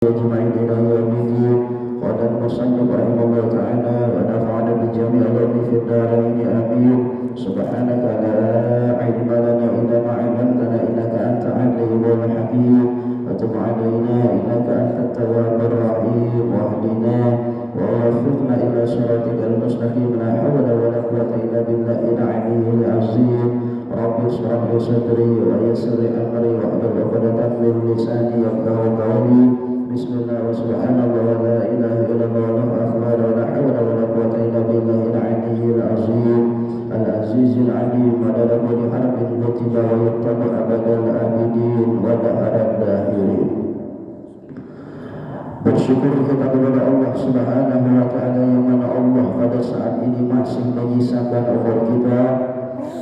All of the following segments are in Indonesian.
أجمعين إلى يوم الدين. قال المصنف رحمه الله تعالى ونفعنا بجميع العلوم في الدارين آمين. سبحانك لا علم لنا إلا ما علمتنا إنك أنت العليم الحكيم. وتب علينا إنك أنت التواب الرحيم واهدنا ووفقنا إلى صراطك المستقيم. لا حول ولا قوة إلا بالله العلي العظيم. رب اشرح لي صدري ويسر لي أمري واحلل عقدة من لساني يفقهوا قولي. بسم الله وسبحان الله ولا إله إلا الله والله أكبر ولا حول ولا قوة إلا بالله العلي العظيم العزيز العليم مدد كل حرف كتب ويتبع أبد الآبدين ودهر الداهرين. Bersyukur kita kepada Allah Subhanahu wa Ta'ala yang mana Allah pada saat ini masih menyisakan umur kita,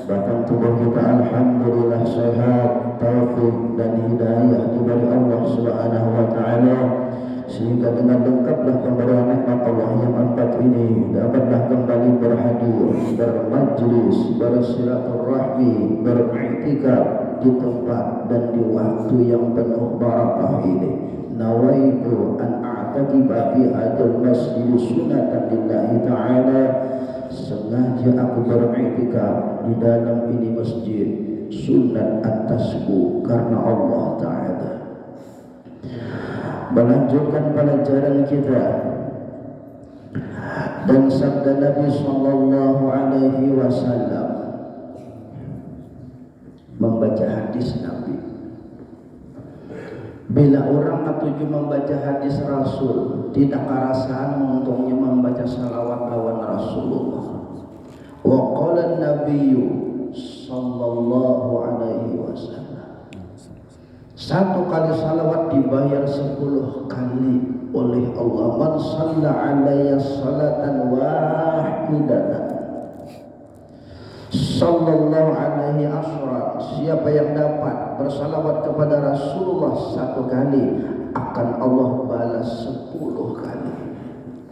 bahkan tubuh kita alhamdulillah sehat, taufik dan hidayah diberi Allah Subhanahu wa Ta'ala, sehingga dengan lengkaplah pemberian nikmat Allah yang empat ini dapatlah kembali berhadir, bermajlis, bersilaturahmi, beriktikaf di tempat dan di waktu yang penuh barakah ini. Nawaitu an a'taqiba fi hadzal masjid sunnatan lillahi ta'ala. Sengaja aku beriktikaf di dalam ini masjid sunat atasku karena Allah Ta'ala. Melanjutkan pelajaran kita dan sabda Nabi sallallahu alaihi wasallam, membaca hadis Nabi. Bila orang ketujuh membaca hadis Rasul, tidak kerasaan untungnya membaca salawat lawan Rasulullah. Wa qala Nabiyyu sallallahu alaihi wasallam, satu kali salawat dibayar 10 kali oleh Allah. Man shalla alayya salatan wahidatan sallallahu alaihi asra, siapa yang dapat bersalawat kepada Rasulullah 1 kali akan Allah balas 10 kali.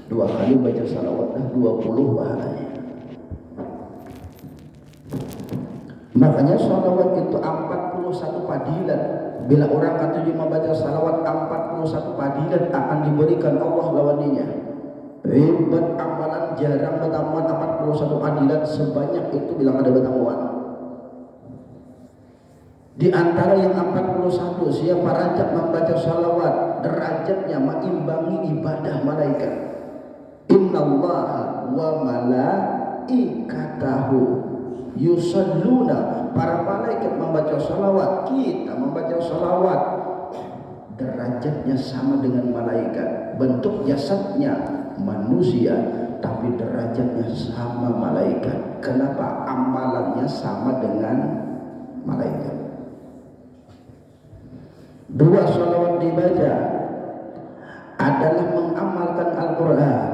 2 kali baca salawat 20 pahalanya. Makanya salawat itu 41 padilan. Bila orang ketujuh membaca salawat 41 padilan akan diberikan Allah lawannya. Hebat amalan jarang bertamuan 41 padilan sebanyak itu bilang ada bertamuan. Di antara yang 41, siapa rajab membaca salawat, derajatnya mengimbangi ibadah malaikat. Innallaha wa malaikatahu yusalluna, para malaikat membaca salawat, kita membaca salawat, derajatnya sama dengan malaikat. Bentuk jasadnya manusia tapi derajatnya sama malaikat. Kenapa? Amalannya sama dengan malaikat. 2 salawat dibaca adalah mengamalkan Al-Quran.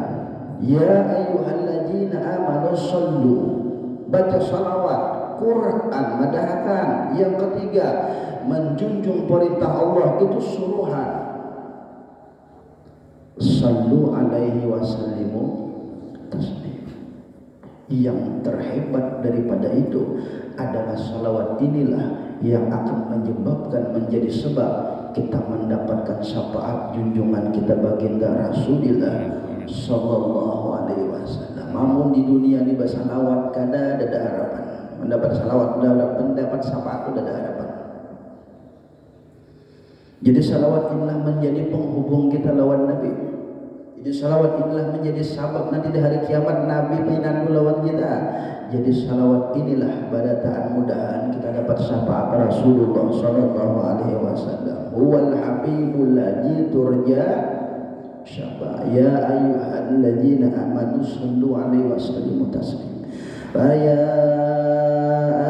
Ya ayyuhalladzina amanu sallu, baca salawat, Quran madahkan. Yang ketiga, menjunjung perintah Allah, itu suruhan. Sallu alaihi wasallimu taslim. Yang terhebat daripada itu adalah salawat inilah yang akan menyebabkan, menjadi sebab kita mendapatkan syafaat junjungan kita baginda Rasulullah sallallahu alaihi wasallam. Namun di dunia ini bersalawat kada ada harapan. Mendapat salawat, mendapat syafaat sudah ada harapan. Jadi salawat inilah menjadi penghubung kita lawan Nabi. Jadi salawat inilah menjadi sabab nanti di hari kiamat Nabi pinandu lawan kita. Jadi salawat inilah badataan mudahan kita dapat syafaat Rasulullah sallallahu alaihi wasallam. Huwal habibul ladzi turja syafa'a. Ya ayyuhalladzina amanu sallu alaihi wasallimu taslima. Ya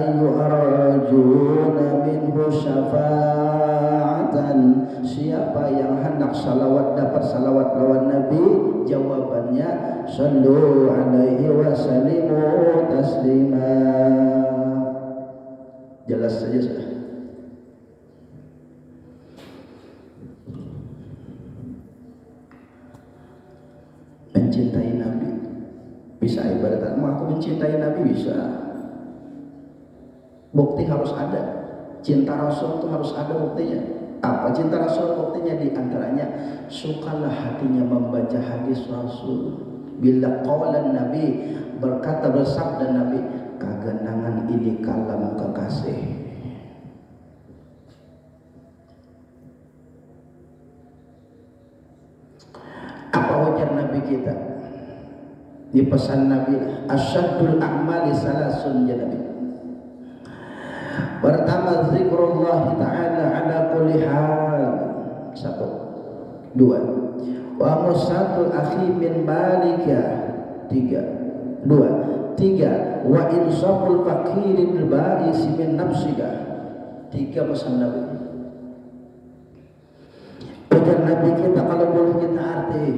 ayyuharrajuna minhu syafa'atan, siapa yang hendak salawat dapat salawat lawan Nabi, jawabannya sallu alaihi wasallimu taslima. Jelas saja sudah. Mencintai Nabi bisa ibarat, aku mencintai Nabi bisa. Bukti harus ada. Cinta Rasul itu harus ada buktinya. Apa cinta Rasul? Buktinya di antaranya sukalah hatinya membaca hadis Rasul. Bila qaulan Nabi, berkata bersabda Nabi, kagenangan ini kalam kekasih. Apa ujar Nabi kita? Di pesan Nabi, asyaddul a'mali salasun, ya Nabi. Pertama, zikrullah ta'ala ala kulli hal. Satu. Dua, wa musatul akhi min malika. Tiga. Dua. Tiga, wa insaful fakirin ba'isi min nafsika. Tiga pesan Nabi. Ujar Nabi kita kalau boleh kita arti.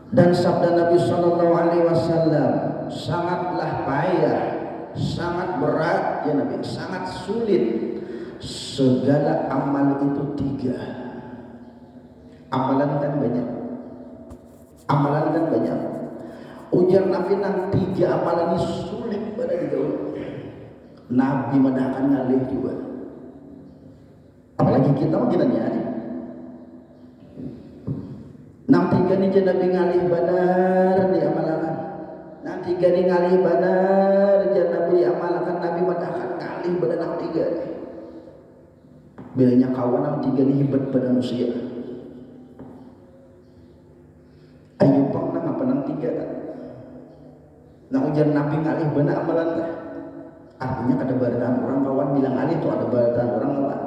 Dan sabda Nabi Sallallahu Alaihi Wasallam sangatlah payah, sangat berat ya Nabi, sangat sulit. Segala amal itu tiga. Amalan kan banyak. Amalan kan banyak. Ujar Nabi nang tiga amalan ini sulit pada dijauh. Nabi mendahkan ngalih juga. Apalagi kita nanya. Nang tiga ni je Nabi ngalih benar di amalakan. Nang tiga ni ngalih benar je Nabi amalakan. Nabi mendahkan ngalih benar nang tiga ni. Bilanya kawan nang tiga ni hebat pada manusia. Ayo pang nang apa nang tiga kan? Nang ujar Nabi ngalih benar amalan kan? Artinya ada barisan orang kawan bilang ngalih tu ada barisan orang kawan.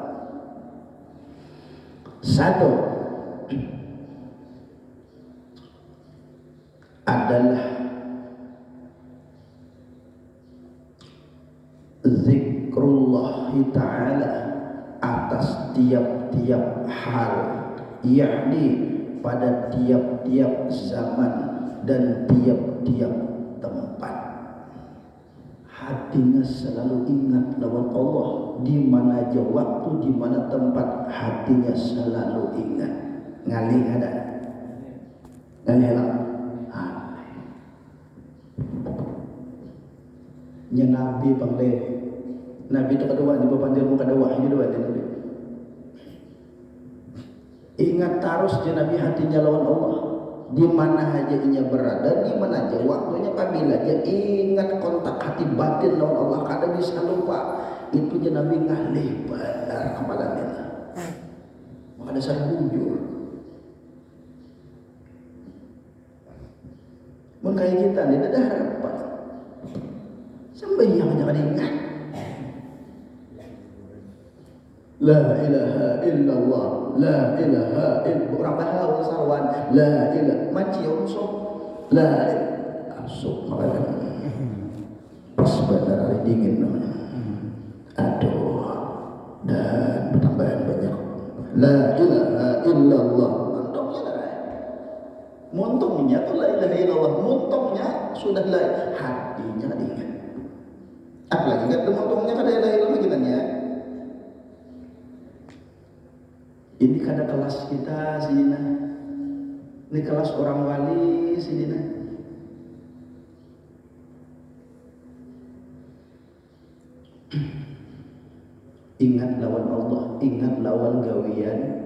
Satu adalah zikrullah ta'ala atas tiap-tiap hal, yakni pada tiap-tiap zaman dan tiap-tiap tempat. Hatinya selalu ingat lawan Allah di mana aja waktu, di mana tempat, hatinya selalu ingat. Ngalih ada, ngalih lah. Nya Nabi panggil Nabi itu kedua di bawah dia muka kedua ini dua Nabi. Ingat terus je Nabi hatinya lawan Allah. Di mana aja inya berada, di mana aja waktunya, apabila dia ingat kontak hati batin lawan Allah, kada bisa lupa. Itu je Nabi ngalih benar amalannya. Maka dasar bujur. Mun kayak kita ni ada harapan. Sembahyang jangan ingat. La ilaha illallah, la ilaha illallah. Orang tahu sarwan, la ilaha maci unsur, la asuk makan. Pas benar hari dingin namanya. Aduh, dan bertambahan banyak. La ilaha illallah. Muntungnya tu la ilaha illallah. Muntungnya sudah la, hatinya diingat. Apalagi kan muntungnya kada la ilaha illallah kitanya. Ini kada kelas kita Sidina. Ini kelas orang wali Sidina. Ingat lawan Allah, ingat lawan gawian.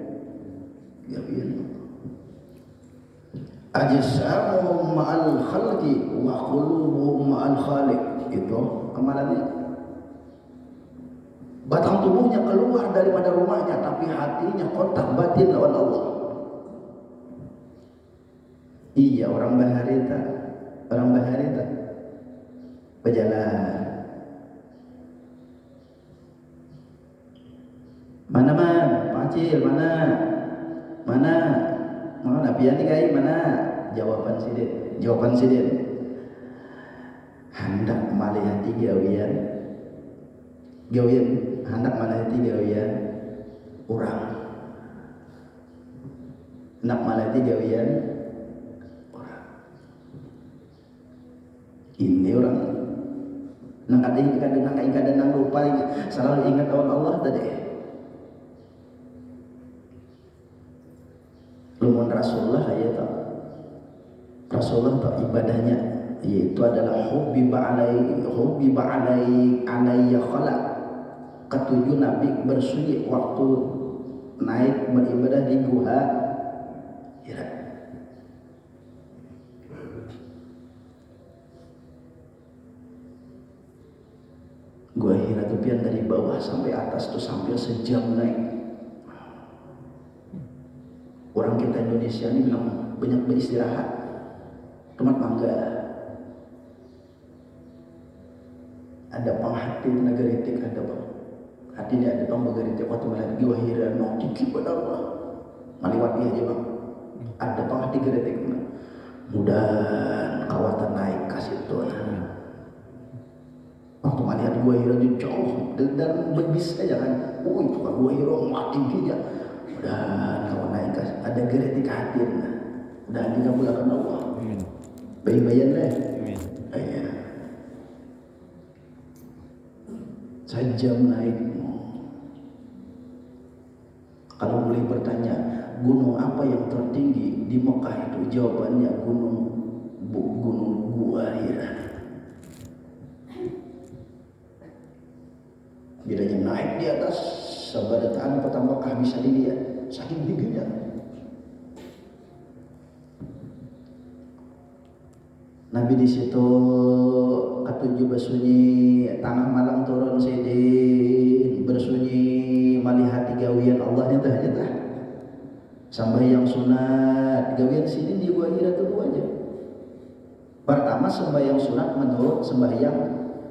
Ajsamuhum ma'al khalqi wa qulubuhum ma'al khaliq. Itu amalannya. Batang tubuhnya keluar daripada rumahnya, tapi hatinya kontak batin lawan Allah. Iya, orang baharita berjalan. Mana man, Pakcil, mana nabian ni kai mana? Jawaban sidin. Hendak malih hati gawian hendak malih hati gawian orang. Hendak malih hati gawian orang. Ini orang nang kadang lupa selalu ingat lawan Allah tadi. Lumun Rasulullah ya tak. Rasulullah tak ibadahnya yaitu adalah hubbi ba'alai alayya khalaq. Ketujuh, Nabi bersunyi waktu naik beribadah di Gua Hira. Gua Hira itu pian dari bawah sampai atas tuh hampir sejam naik. Orang kita Indonesia ini bilang banyak beristirahat, tempat mangga. Ada penghati tenaga ritik, ada bang. Hati ini ada bang bagaritik waktu melihat Gua Hira, no tinggi pada Allah. Maliwati aja bang. Ada penghati geritik, mudah kawatan naik kasih tuh. Waktu melihat Gua Hira di jauh dan berbis aja kan, itu kan Gua Hira mati tingginya. Mudah kawan naik kasih, ada geritik hati, udah dikabulkan Allah. Bayi-bayian lah. Ayah. Sejam naik. Kalau boleh bertanya, gunung apa yang tertinggi di Mekah itu? Jawabannya gunung Gua Hira. Bilanya naik di atas sabadataan kota Mekah bisa dilihat saking tingginya. Nabi di situ ketujuh bersunyi, tengah malam turun sidin bersunyi melihat gawian Allah nyata nyata. Sampai yang sunat gawian sidin di Gua Hira itu aja. Pertama sembahyang sunat menurut sembahyang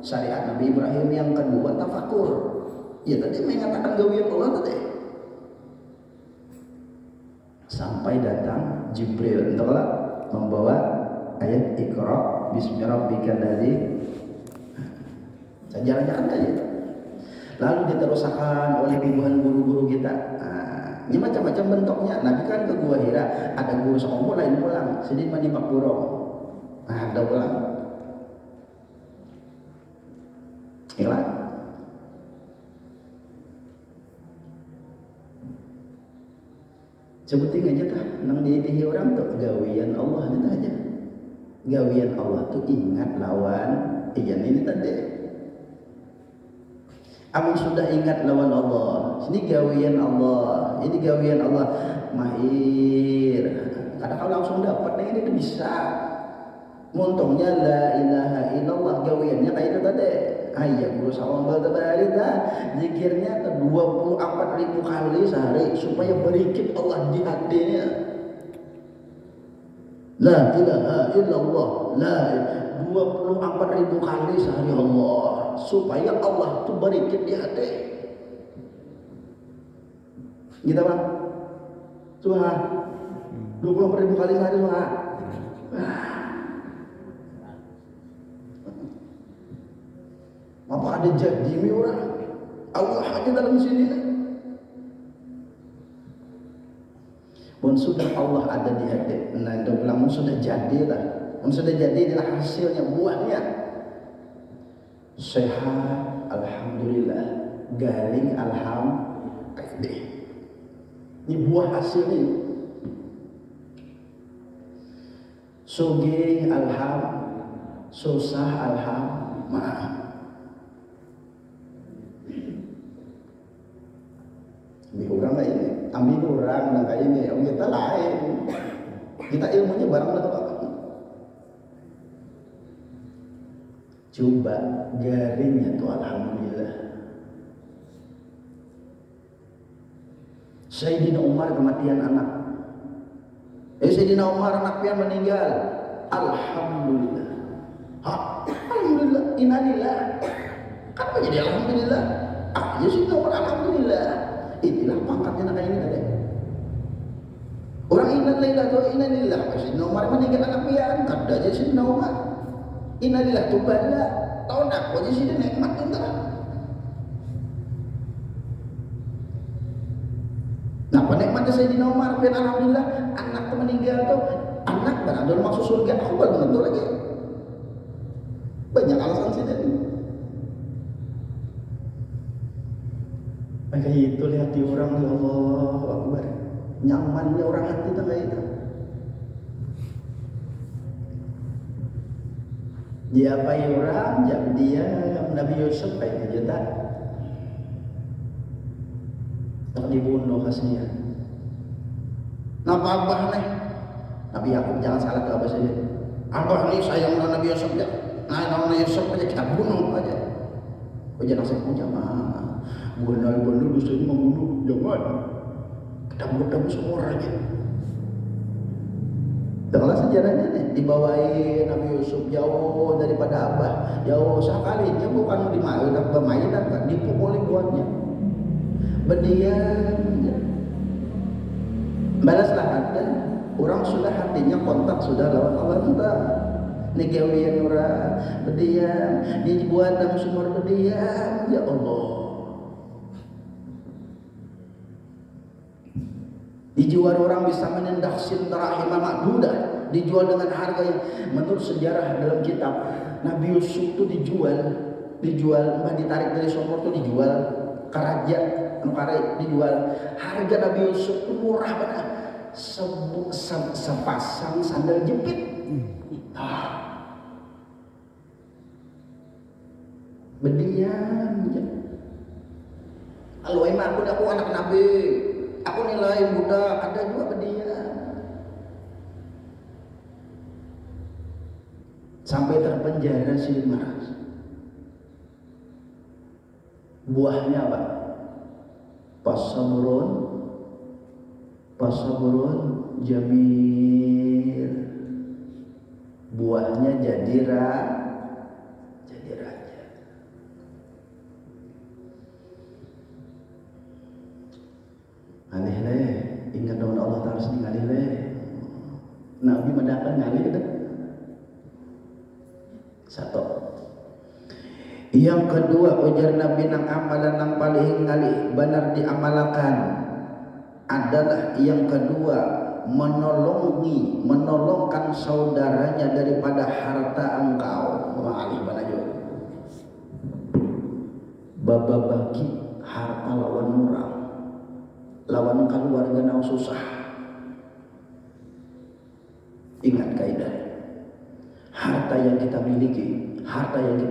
syariat Nabi Ibrahim, yang kedua tafakur. Ya tadi mengatakan gawian Allah tadi. Sampai datang Jibril entahlah membawa ayat Iqra bismi rabbikal ladzi. Jalan-jalan aja. Lalu diteruskan oleh ribuan guru-guru kita. Ini macam-macam bentuknya. Nabi kan ke Gua Hira, ada guru sekompol lain pulang, sedih mandi makburong. Ada pulang. Hilang. Sebutin aja tah, nang didihi orang tuh gawian Allah itu aja. Gawian Allah tuh ingat lawan, iya ini tadi. Amun sudah ingat lawan Allah, sini gawian Allah, ini gawian Allah, mahir. Kadang kalau langsung dapat, ini tuh bisa. Untungnya la ilaha illallah gawiannya kayak itu tadi. Ayah guru sawang balita zikirnya ke 24.000 kali sehari supaya berikit Allah di hatinya. La ilaha illallah, la 24.000 kali sehari Allah supaya Allah itu berikit di hati. Kita bang, Subhan 24.000 kali sehari Subhan. Apa ada jadi orang Allah aja dalam sini. Pun sudah Allah ada di hati. Nah itu bilang sudah jadi lah. Pun sudah jadi inilah hasilnya, buahnya. Sehat, alhamdulillah. Garing, alhamdulillah. Ini buah hasilnya. Sugih, alhamdulillah. Susah, alhamdulillah. Orang lain, ambil orang dan kayak ini, kita lain. Kita ilmunya barang atau apa? Coba garingnya tuh alhamdulillah. Sayyidina Umar kematian anak. Sayyidina Umar anak pian meninggal. Alhamdulillah. Alhamdulillah. Innalillah. Kenapa jadi alhamdulillah? Ya Sayyidina Umar alhamdulillah. Itulah pangkatnya nak ini tadi. Orang innalillah tu innalillah. Sayyidina Umar meninggal anak pian. Kada aja Sayyidina Umar. Innalillah tu bala. Tahu nak aja sini nikmat entah. Nah, penikmatnya Sayyidina Umar pian alhamdulillah anak tu meninggal tu anak beradol masuk surga. Aku belum tentu lagi. Banyak alasan sini. Maka itu lihat di orang, ya Allah Akbar, nyamannya orang hati tengah itu. Dia apa orang, dia Nabi Yusuf kayak gitu tak. sok dibunuh kasihan. Napa abah nih? Nabi Yakub jangan salah ke abah saja. Abah nih sayang Nabi Yusuf ya. Nah, Nabi Yusuf aja kita bunuh aja. Oh jangan saya punya mah. Bunuh dosa ini membunuh jangan. Kita bunuh semua orang ya. Dengarlah sejarahnya nih, dibawain Nabi Yusuf jauh daripada abah, jauh sekali dia bukan bermainan, kan dipukuli buatnya. Berdiam, balaslah ada orang sudah hatinya kontak sudah lawan Allah entah. Negawian orang berdiam, dibuat dalam sumur berdiam, ya Allah. Dijual orang bisa menendak sintarahimah makdudah, dijual dengan harga yang menurut sejarah dalam kitab Nabi Yusuf itu dijual mbah ditarik dari sumur itu dijual ke raja dijual. Harga Nabi Yusuf itu murah banget, sepasang sandal jepit. Berdiam. Kalau emang aku anak Nabi, aku nilai budak, ada juga berdiam. Sampai terpenjara si Maras. Buahnya apa? Pasaburun jamil. Buahnya jadi raja. Alih leh, ingat dengan Allah Ta'ala sini ngalih leh. Nabi mendapat ngalih itu. Satu. Yang kedua, ujar Nabi nang amalan nang paling ngalih benar diamalkan adalah yang kedua menolongkan saudaranya daripada harta engkau. Alih banajo. Baba bagi harta lawan murah. Lawan keluarga nang susah. Ingat kaidah. Harta yang kita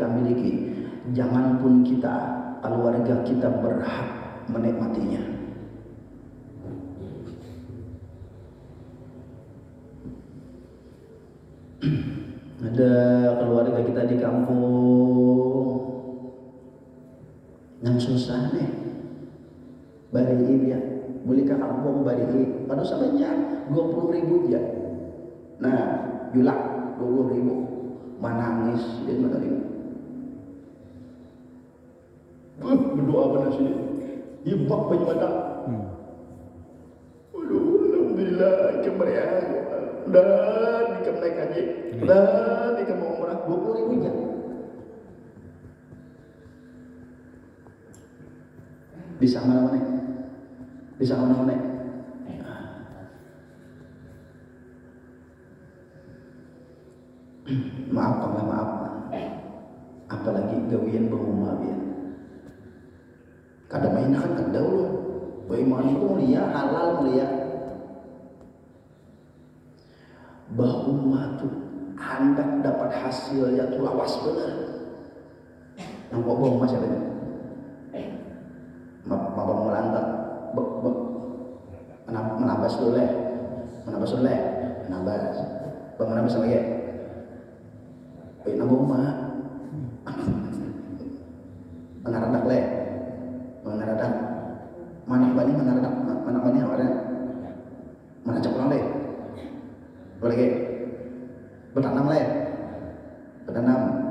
miliki, jangan pun keluarga kita berhak menikmatinya. Ada keluarga kita di kampung yang susah nih. Bari ya. Boleh ke kampung bari pada samanya 20.000 aja. Nah, julak 20.000. Manangis dan menerima. Berdoa pada sini. Ibak penyemata. Alhamdulillah kemeriahan. Dan ikam naik haji. Dan ikam mau umrah 20.000 aja. Bisa mana-mana. Maaf. Apalagi gawian berumah ya. Kada main kan kada dulu. Bagaimana itu mulia, halal mulia. Bahumah tuh hendak dapat hasil yang lawas benar. Nampak bohong mas ada. Mapa melantak. Menabas soleh. Menabas lagi. Baik nabo mah. Menaradak leh. Mana bani awalnya. Mana caklang leh. Boleh bertanam leh.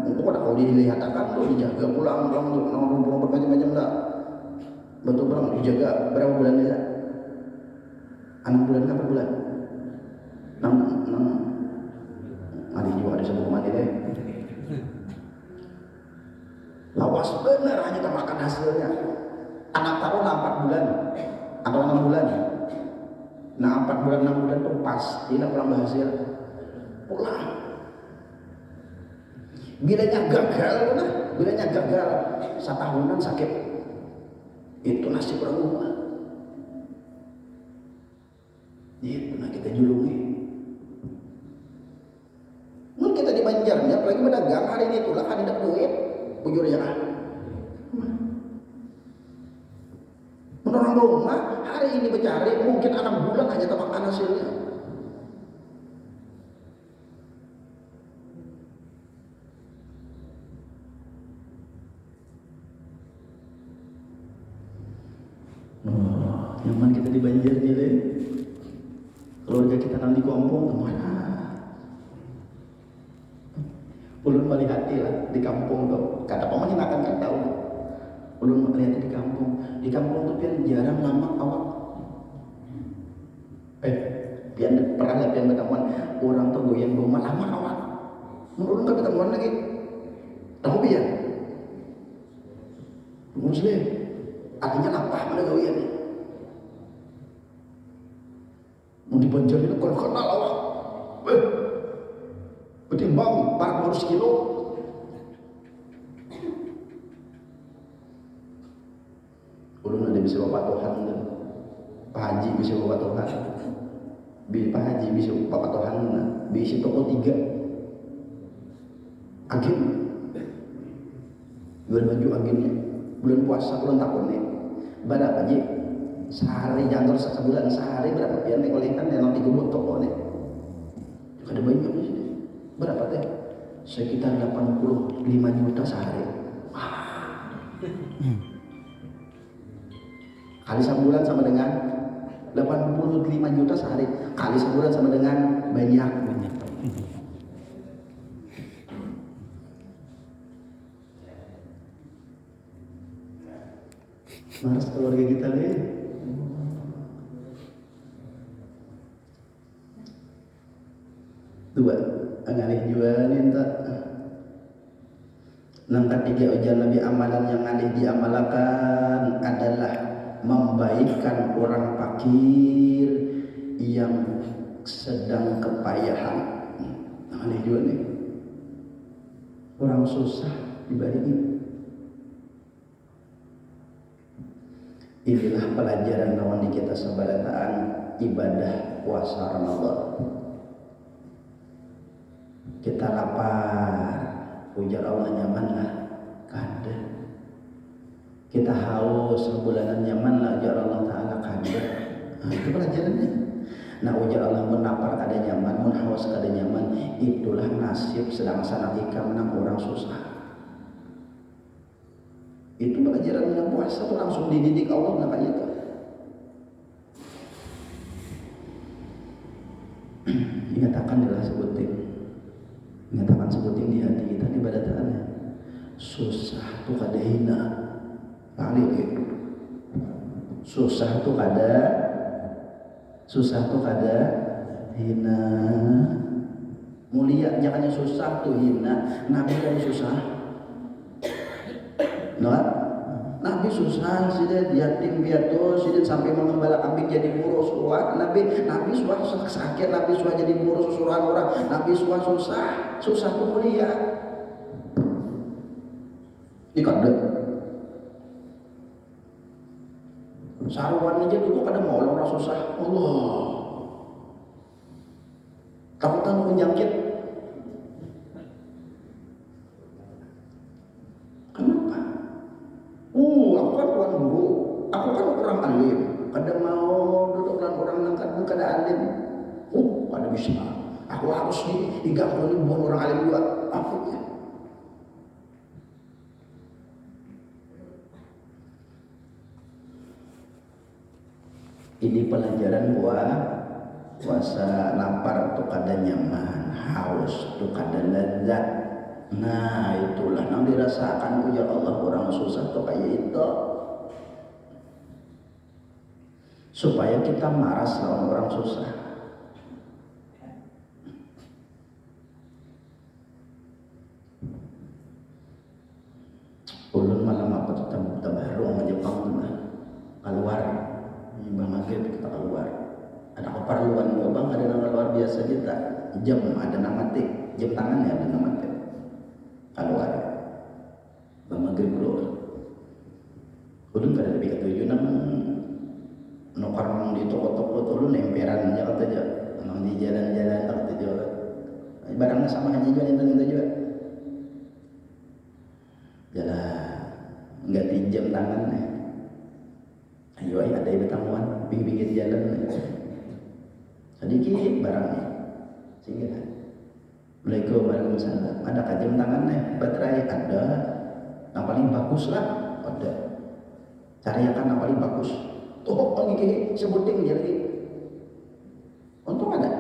Untuk kau dilihatkan lo dijaga pulang bermacam-macam lah. Betul pulang dijaga berapa bulan ya? 6 bulan kan per bulan? 6 mandi juga ada sebelum mandi deh. Lawas bener hanya kita makan hasilnya. Anak taruh 4 bulan atau 6 bulan. Nah 4 bulan 6 bulan tuh pasti nak pulang berhasil. Pulang. Bilanya gagal, setahunan sakit. Itu nasib rumah. Itu nah kita julungi. Mungkin kita di Banjarnya, apalagi pedagang hari ini itulah kan tidak duit, bujur ya kan. Menurut rumah ini bercari, mungkin 6 bulan hanya termakan hasilnya. Oh, nyaman kita di Banjar nih deh. Keluarga kita nanti kampung kemana? Ulun melihat lah di kampung tuh. Kata paman akan kan tahu. Ulun melihat di kampung. Di kampung tuh pian jarang lama awak. Pian pernah lihat pian ketemuan orang tuh goyang goma lama awak. Ulun kan ketemuan lagi. Tahu pian? Muslim. Artinya apa mana gawian nih? Mau di Banjar itu kalau kenal awak. Ketimbang 400 kilo. Ulun ada bisa bapak Tuhan kan? Pak Haji bisa bapak Tuhan. Pak Haji bisa bapak Tuhan. Bisa toko 3. Agen. Bulan baju agennya. Bulan puasa bulan tahun nih. Berapa Haji? Sehari jangan sebulan sehari berapa? Biar nekolekan yang nanti gue toko nih. Ada banyak di sini. Berapa teh? Sekitar 85 juta sehari. Kali sebulan sama dengan 85 juta sehari. Kali sebulan sama dengan banyak. Maras keluarga kita nih. Dua, ngalih jualin tak. Nang ketiga ujian Nabi amalan yang ngalih diamalkan adalah membaikkan orang fakir yang sedang kepayahan. Ngalih jual nih. Orang susah dibagi. Inilah pelajaran kawan di kita sebalataan ibadah puasa Ramadan. Kita lapar, ujar Allah nyamanlah, kada. Kita haus, sebulanan nyamanlah, ujar Allah Ta'ala kada. Nah, itu pelajarannya. Nah, ujar Allah menapar kada nyaman, menhaus kada nyaman, itulah nasib sedang sanatika menang orang susah. Itu pelajaran yang puasa tuh langsung dididik Allah nggak kayak itu. Nyatakan adalah sebutin di hati kita di ibadatannya. Susah tuh kada hina, kali gitu. Susah tuh kada hina. Mulia jangannya susah tuh hina. Nabi kan susah. Nabi susah, sidet yatim piatu, sidet sampai mengembala kambing jadi buruh suruhan. Nabi susah sakit, Nabi susah jadi buruh suruhan orang. Nabi susah tuh mulia. Ikut saruan aja dulu kada mau orang susah. Allah. Takutan menjangkit. Aku kan tuan guru, aku kan orang alim. Kada mau duduk dengan orang nangkat kada alim. Kada bisa. Aku harus diganggu ini bukan orang alim juga. Apa ya? Ini pelajaran puasa lapar tuh kada nyaman, haus tuh kada lezat. Nah itulah yang dirasakan ujar Allah orang susah tuh kayak itu. Supaya kita maras lawan orang susah. Ulun malam apa tuh tabaru sama Jepang keluar. Bang Maghrib kita keluar. Ada keperluan gua bang, ada nama luar biasa kita. Jam ada nama tik, jam tangannya ada nama tik. Keluar. Bang Maghrib keluar. Ulun kada lebih ketujuh nang nukar nang di toko-toko tuh lu nemperan aja kata aja. Nang di jalan-jalan tak kata juga. Barangnya sama aja juga itu juga. Jalan ganti jam tangannya. Ayo ada tamuan pinggir jalan. Sedikit barangnya. Sehingga Assalamualaikum warahmatullahi wabarakatuh. Ada jam tangannya, baterai ada. Yang paling bagus lah, ada. Cariakan yang paling bagus. Tuh lagi sebuting jadi. Untung ada.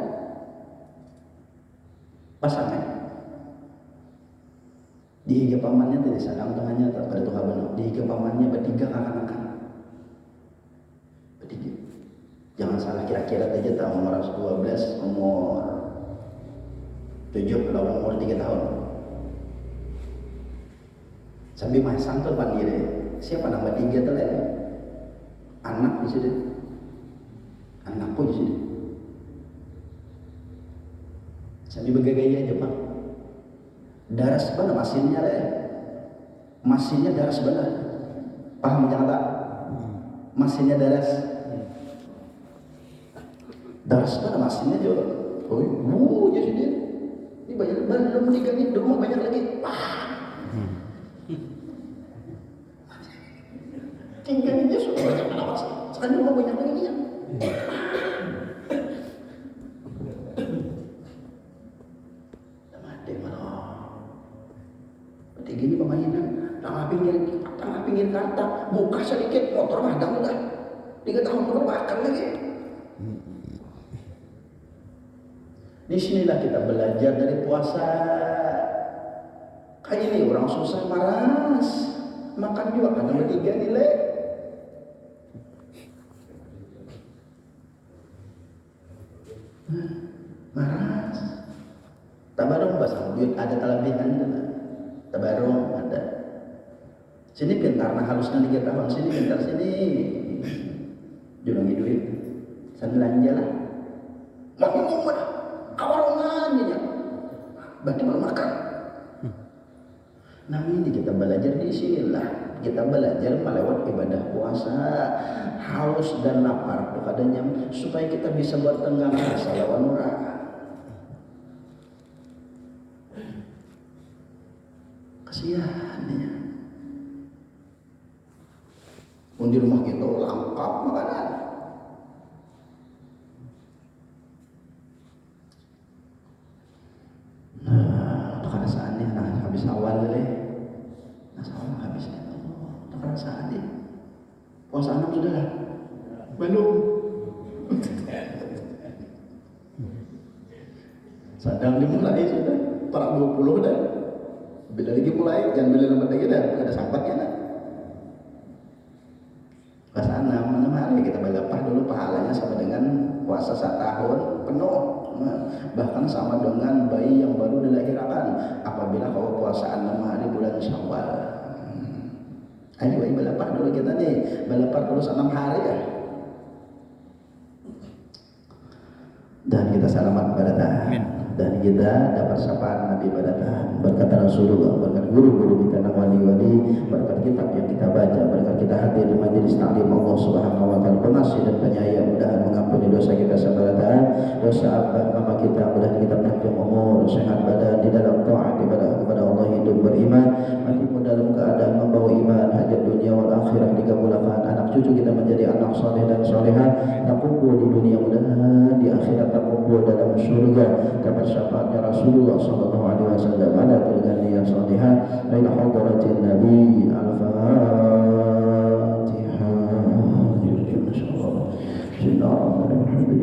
Pasangnya. Di higa pamannya tidak sadang tangannya tak pada Tuhan benar. Di higa pamannya bertiga kakak-kakak. Bertiga. Jangan salah kira-kira aja tak umur 12, umur 7, kalau umur 3 tahun. Sambil masang tuh panggil siapa nama 3 tuh lah. Anak di sini. Anakku di sini. Sambil bergaya aja Pak. Darah sebelah masinnya lah. Masinnya darah sebelah. Paham jangan tak? Masinnya darah. Darah sebelah masinnya juga. Oh, jadi dia. Ini banyak belum menikah nih, di rumah banyak lagi. Tinggalnya sudah banyak anak sih. Sekarang di rumah banyak lagi ya. Mati malah. Gini permainan, tengah pinggir kata, buka sedikit motor madang udah 3 tahun terbakar lagi. Di sinilah kita belajar dari puasa. Kayak ini orang susah maras, makan juga kadang bertiga nilai. Maras. Tabarung bahasa ada kelebihan. Tabarung ada. Sini pintar nah halusnya 3 tahun, sini pintar sini. Julangi duit. Saya belanja lah. Mau minum mana? Kawarongan aja. Berarti mau makan. Nah ini kita belajar di sini lah. Kita belajar melewat ibadah puasa, haus dan lapar adanya supaya kita bisa bertenggang rasa lawan orang. Kasihan ya. Pun di rumah kita lengkap makanan. Nah, perasaannya habis awal deh. Nah, awal habisnya. Perasaan deh. Puasa 6 sudah lah. Belum. Sadang dimulai sudah. Para 20 dah. Bila lagi mulai, jangan bila lambat lagi dah. Ada sampatnya dah. Puasa 6 hari kita berlepas dulu pahalanya sama dengan puasa 1 tahun penuh. Bahkan sama dengan bayi yang baru dilahirkan apabila kau puasa 6 hari bulan Syawal. Ayo berlepas dulu kita nih, berlepas dulu 6 hari ya. Dan kita selamat pada Tuhan. Dan kita dapat sapaan Nabi pada Tuhan. Berkat Rasulullah, berkat guru-guru kita, wali-wali, berkat kitab yang kita baca, berkat kita hadir di majelis taklim Allah Subhanahu wa taala, pengasih dan penyayang, mudahan mengampuni dosa kita sebaratan, dosa abah mama kita, mudahan kita panjang umur, sehat badan di dalam taat ibadah kepada Allah, hidup beriman, mati pun dalam keadaan membawa iman, hajat dunia wal akhirah dikabulkan, anak cucu kita menjadi anak saleh dan salehah, tak kumpul di dunia, mudahan di akhirat tak kumpul dalam surga. Dapat syafaatnya Rasulullah sallallahu alaihi wasallam ala tilgani salihah ila hadratin Nabi al-Fatihah. Bismillahirrahmanirrahim.